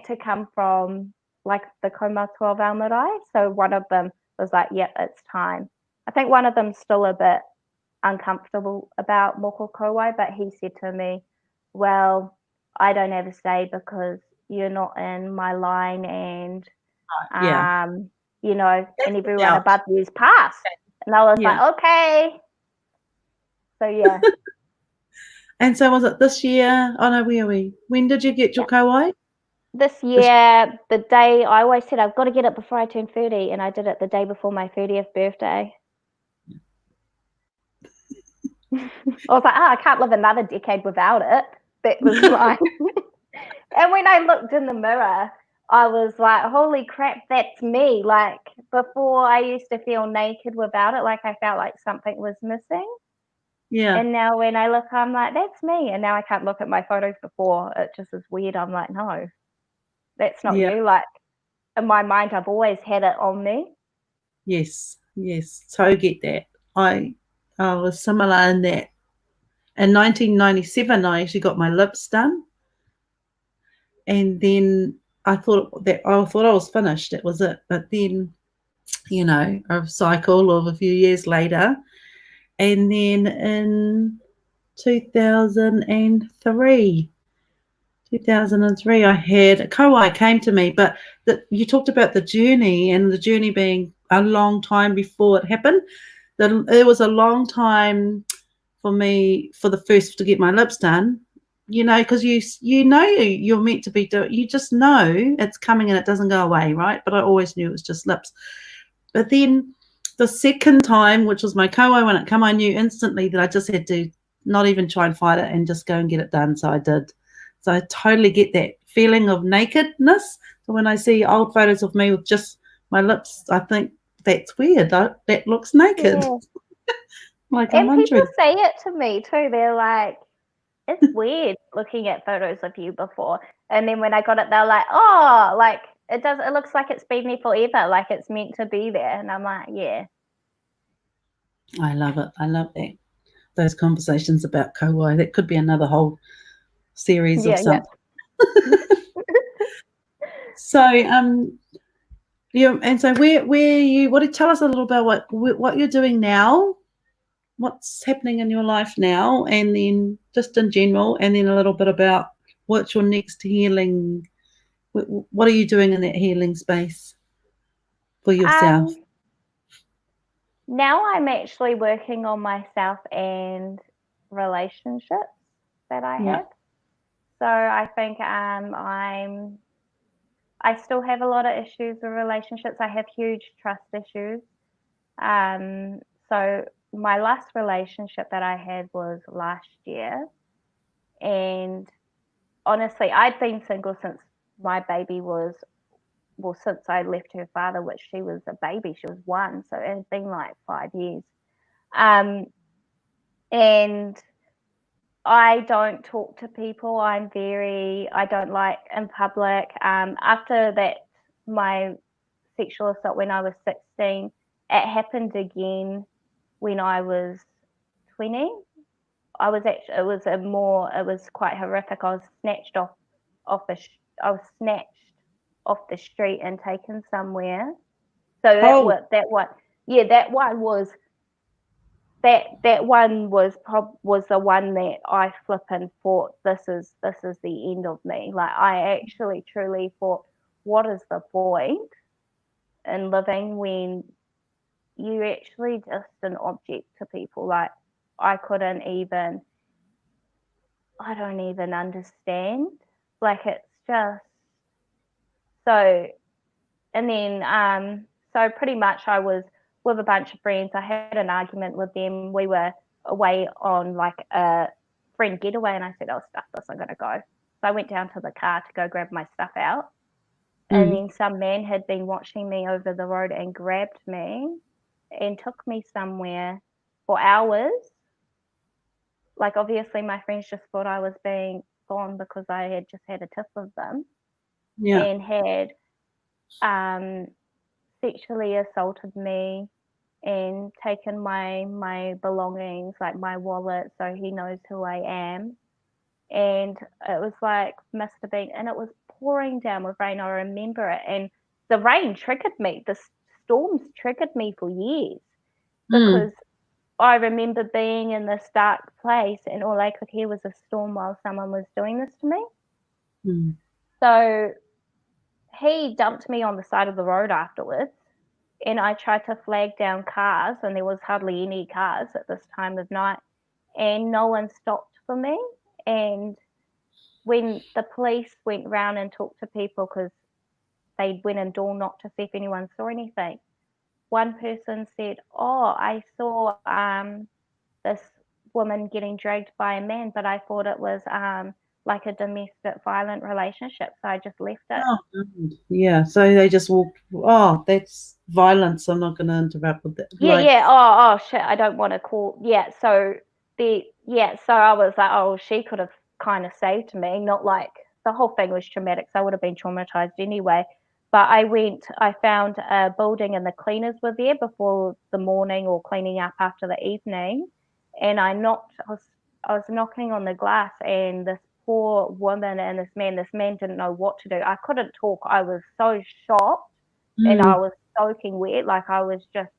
to come from like the kaumatua of our marae. So one of them was like, yep, it's time. I think one of them's still a bit uncomfortable about moko kauai, but he said to me, well, I don't have a say because you're not in my line, and you know, and everyone above you is passed. And I was like, okay. So yeah. And so was it this year? Oh no, where are we? When did you get your kauai? This year, the day, I always said I've got to get it before I turn 30, and I did it the day before my 30th birthday. I was like, I can't live another decade without it. That was mine. And when I looked in the mirror, I was like, holy crap, that's me. Like, before I used to feel naked without it, like I felt like something was missing. Yeah. And now when I look, I'm like, that's me. And now I can't look at my photos before. It just is weird. I'm like, no, that's not you. Like, in my mind, I've always had it on me. Yes. So get that. I was similar in that. In 1997, I actually got my lips done. And then I thought I was finished. It was it. But then, you know, a cycle of a few years later. And then in 2003, I had a kauai came to me, but you talked about the journey, and the journey being a long time before it happened. It was a long time for me to get my lips done, you know, because you know you're meant to be doing. You just know it's coming and it doesn't go away, right? But I always knew it was just lips. But then the second time, which was my kauai, when it came, I knew instantly that I just had to not even try and fight it and just go and get it done. So I did. So I totally get that feeling of nakedness. So when I see old photos of me with just my lips, I think that's weird. That looks naked. Yeah. Like, and people say it to me too. They're like, it's weird looking at photos of you before. And then when I got it, they're like, oh, like it looks like it's been there forever. Like it's meant to be there. And I'm like, yeah. I love it. I love that. Those conversations about kauai. That could be another whole series of something. Yeah. So, and so where you tell us a little about what you're doing now, what's happening in your life now, and then just in general, and then a little bit about what's your next healing. What are you doing in that healing space for yourself? Now I'm actually working on myself and relationships that I have. So I think I still have a lot of issues with relationships. I have huge trust issues. So my last relationship that I had was last year. And honestly, I'd been single since my baby was, since I left her father, which she was a baby, she was 1. So it had been like 5 years. And I don't talk to people. I don't like in public. After that, my sexual assault when I was 16, it happened again when I was 20. It was quite horrific. I was snatched off the street and taken somewhere. So that one was the one that I flippin' thought this is the end of me. Like I actually truly thought, what is the point in living when you actually just an object to people? Like I don't even understand. Like it's just so. And then so pretty much I was with a bunch of friends. I had an argument with them. We were away on like a friend getaway, and I said, oh, stuff this, I'm going to go. So I went down to the car to go grab my stuff out. And then some man had been watching me over the road and grabbed me and took me somewhere for hours. Like, obviously, my friends just thought I was being gone because I had just had a tiff with them. Yeah. And had sexually assaulted me and taken my belongings, like my wallet, so he knows who I am. And it was like, must have been, and it was pouring down with rain. I remember it. And the rain triggered me. The storms triggered me for years because I remember being in this dark place and all I could hear was a storm while someone was doing this to me. So he dumped me on the side of the road afterwards, and I tried to flag down cars, and there was hardly any cars at this time of night, and no one stopped for me. And when the police went round and talked to people, because they went and door knocked to see if anyone saw anything, one person said, "Oh, I saw this woman getting dragged by a man, but I thought it was like a domestic violent relationship, so I just left it." Oh, yeah. So they just walked. Oh, that's violence. I'm not going to interrupt with that. Yeah. Oh, shit. I don't want to call. Yeah. So so I was like, oh, she could have kind of saved me. Not like the whole thing was traumatic, so I would have been traumatized anyway. But I found a building and the cleaners were there before the morning or cleaning up after the evening. And I was knocking on the glass, and this poor woman and this man didn't know what to do. I couldn't talk. I was so shocked and I was soaking wet. Like, I was just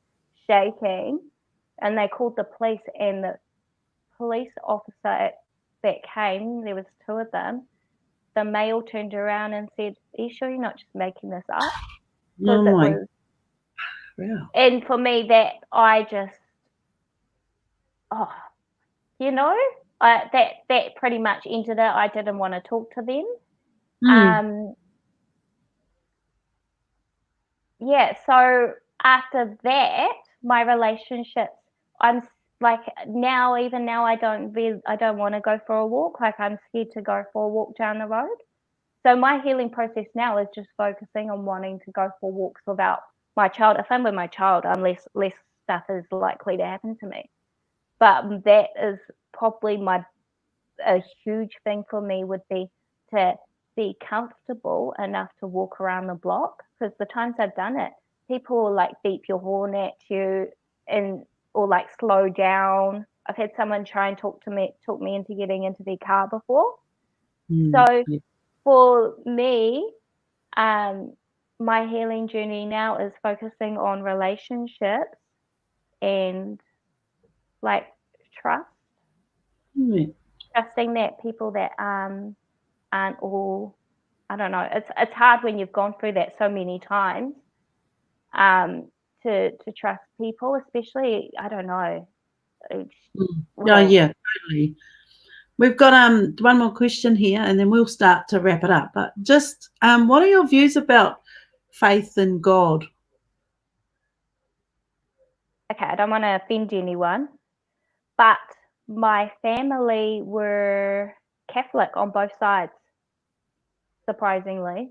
shaking. And they called the police, and the police officer that came, there was two of them, the male turned around and said, "Are you sure you're not just making this up?" Because it was, wow. And for me, that I just, that pretty much ended it. I didn't want to talk to them. So after that, my relationships, I'm like, even now, I don't want to go for a walk. Like, I'm scared to go for a walk down the road. So my healing process now is just focusing on wanting to go for walks without my child. If I'm with my child, less stuff is likely to happen to me. But that is probably a huge thing for me, would be to be comfortable enough to walk around the block. Because the times I've done it, people will like beep your horn at you or like slow down. I've had someone try and talk me into getting into their car before. So for me, my healing journey now is focusing on relationships and like trust. Trusting that people that aren't all, I don't know, it's hard when you've gone through that so many times, to trust people, especially, I don't know. Yeah, totally. We've got one more question here, and then we'll start to wrap it up. But just what are your views about faith in God? Okay, I don't want to offend anyone, but my family were Catholic on both sides, surprisingly.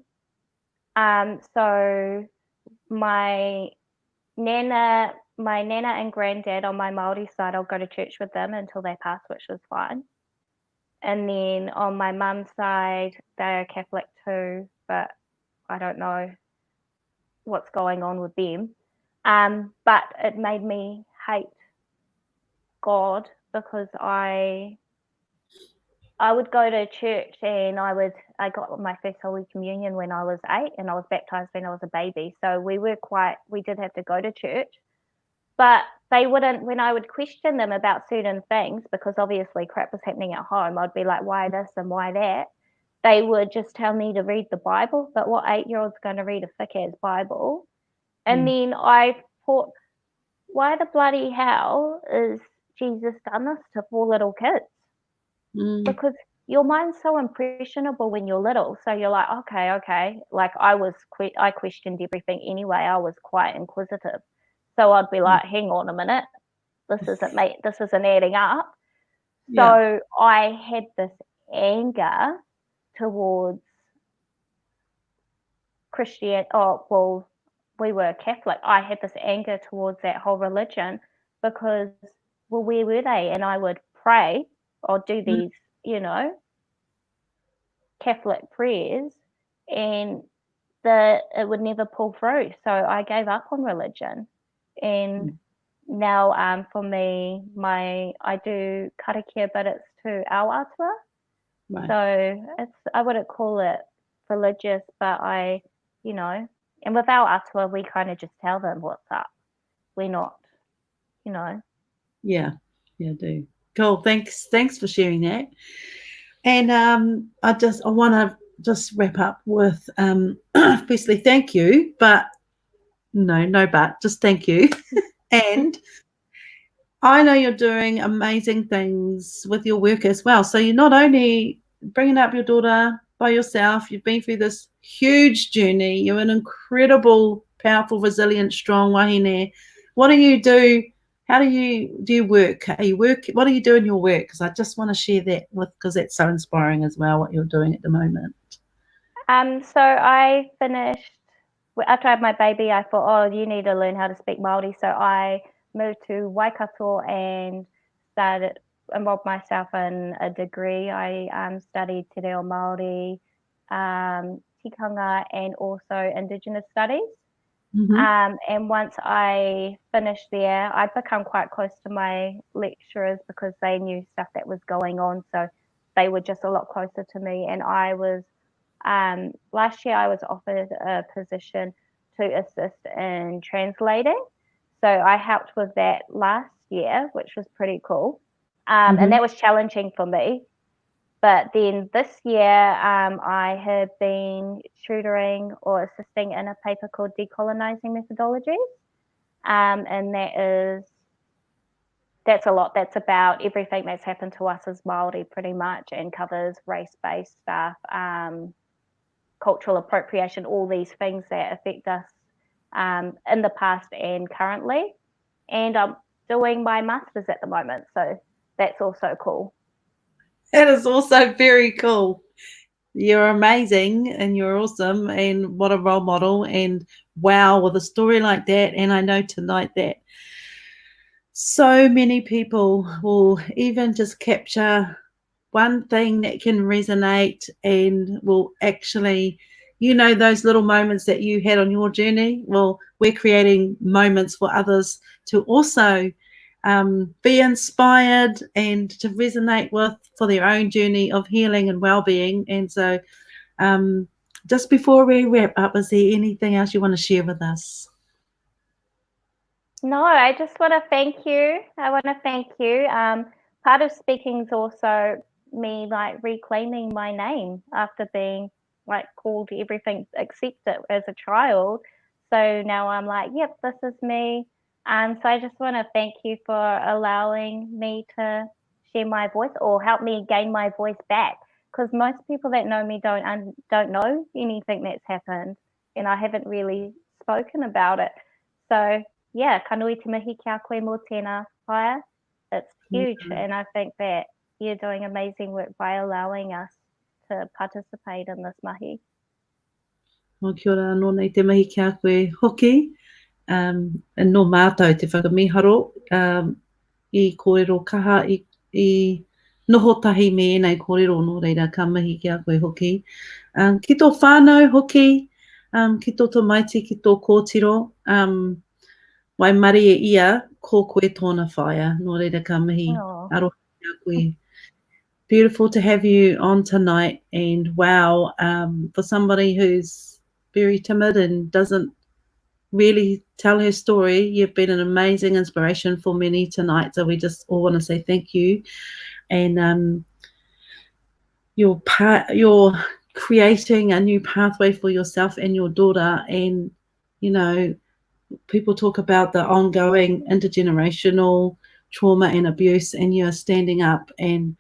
So my nana and granddad on my Māori side, I'll go to church with them until they pass, which was fine. And then on my mum's side, they're Catholic too, but I don't know what's going on with them. But it made me hate God, because I would go to church, and I got my first Holy Communion when I was 8, and I was baptized when I was a baby. So we did have to go to church, but they wouldn't, when I would question them about certain things, because obviously crap was happening at home, I'd be like, why this and why that? They would just tell me to read the Bible, but what 8-year-old's going to read a thick-ass Bible? And then I thought, why the bloody hell is Jesus done this to 4 little kids? Because your mind's so impressionable when you're little. So you're like, okay. Like, I questioned everything anyway. I was quite inquisitive. So I'd be like, hang on a minute. This isn't adding up. So I had this anger towards Christian. Oh, well, we were Catholic. I had this anger towards that whole religion because, well, where were they? And I would pray or do these, Catholic prayers, and it would never pull through. So I gave up on religion, and now for me, I do karakia, but it's to our atua. Right. So I wouldn't call it religious, but and with our atua, we kind of just tell them what's up. We're not, Yeah, I do. Cool. Thanks for sharing that. And I want to just wrap up with firstly, thank you, but no, but just thank you. And I know you're doing amazing things with your work as well. So you're not only bringing up your daughter by yourself, you've been through this huge journey. You're an incredible, powerful, resilient, strong wahine. What do you do? How do you work? What do you do in your work? Because I just want to share that because that's so inspiring as well, what you're doing at the moment. So I finished, after I had my baby, I thought, oh, you need to learn how to speak Māori. So I moved to Waikato and enrolled myself in a degree. I studied Te Reo Māori, Tikanga and also Indigenous Studies. Mm-hmm. And once I finished there, I'd become quite close to my lecturers because they knew stuff that was going on. So they were just a lot closer to me. And I was, last year I was offered a position to assist in translating. So I helped with that last year, which was pretty cool. And that was challenging for me. But then this year, I have been tutoring or assisting in a paper called Decolonizing Methodologies. And that's a lot. That's about everything that's happened to us as Māori pretty much, and covers race-based stuff, cultural appropriation, all these things that affect us in the past and currently. And I'm doing my master's at the moment, so that's also cool. That is also very cool. You're amazing and you're awesome, and what a role model, and wow, with a story like that. And I know tonight that so many people will even just capture one thing that can resonate and will actually, those little moments that you had on your journey. Well, we're creating moments for others to also be inspired and to resonate with for their own journey of healing and well-being. And so just before we wrap up, is there anything else you want to share with us? No, I just want to thank you. Part of speaking is also me reclaiming my name after being called everything except it as a child. So now I'm yep, this is me. So I just want to thank you for allowing me to share my voice or help me gain my voice back. Because most people that know me don't know anything that's happened, and I haven't really spoken about it. So yeah, ka nui te mihi kia koe mō tēnā whaia. It's huge, and I think that you're doing amazing work by allowing us to participate in this mahi. Mō kia ora anō nei te mihi kia koe hoki. No mātou te whakamiharo I kōrero kaha I noho tahi me enei kōrero no reira ka mihi kia koe hoki. Ki tō whānau hoki, ki tō tamaiti, ki tō kōtiro, wai mari e ia, ko koe tōna whaia, no reira ka mihi aroha kia koe. Beautiful to have you on tonight, and wow, for somebody who's very timid and doesn't really tell her story, you've been an amazing inspiration for many tonight. So we just all want to say thank you. And you're creating a new pathway for yourself and your daughter. And, people talk about the ongoing intergenerational trauma and abuse, and you're standing up and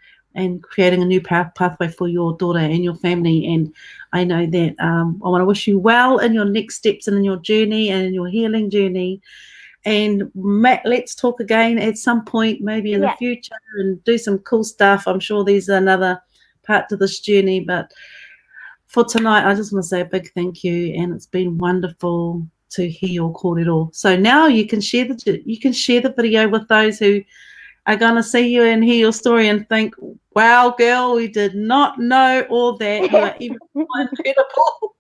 creating a new pathway for your daughter and your family. And I know that I want to wish you well in your next steps and in your journey and in your healing journey. And Matt, let's talk again at some point, maybe in the future, and do some cool stuff. I'm sure there's another part to this journey. But for tonight, I just want to say a big thank you, and it's been wonderful to hear your kōrero. So now you can share the video with those who are going to see you and hear your story and think, wow, girl, we did not know all that. You are even more incredible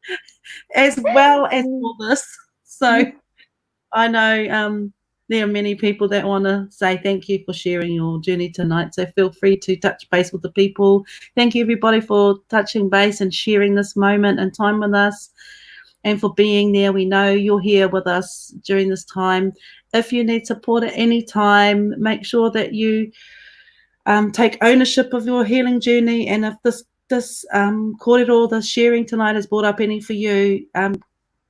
as well as all this. So I know there are many people that want to say thank you for sharing your journey tonight. So feel free to touch base with the people. Thank you, everybody, for touching base and sharing this moment and time with us, and for being there. We know you're here with us during this time. If you need support at any time, make sure that you take ownership of your healing journey. And if this kōrero, the sharing tonight has brought up any for you,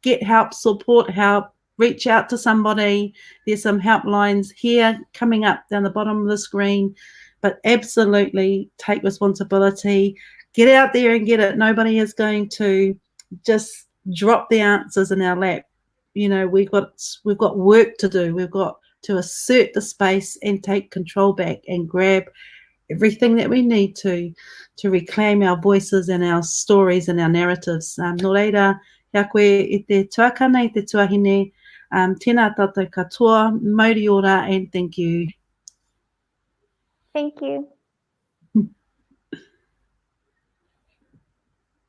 get help, support help, reach out to somebody. There's some helplines here coming up down the bottom of the screen, but absolutely take responsibility. Get out there and get it. Nobody is going to just drop the answers in our lap. You know, we've got work to do. We've got to assert the space and take control back and grab everything that we need to reclaim our voices and our stories and our narratives. Nō reira, hea koe i te tuakana, i te tuahine, tēnā tātou katoa, mauri ora, and thank you. Thank you.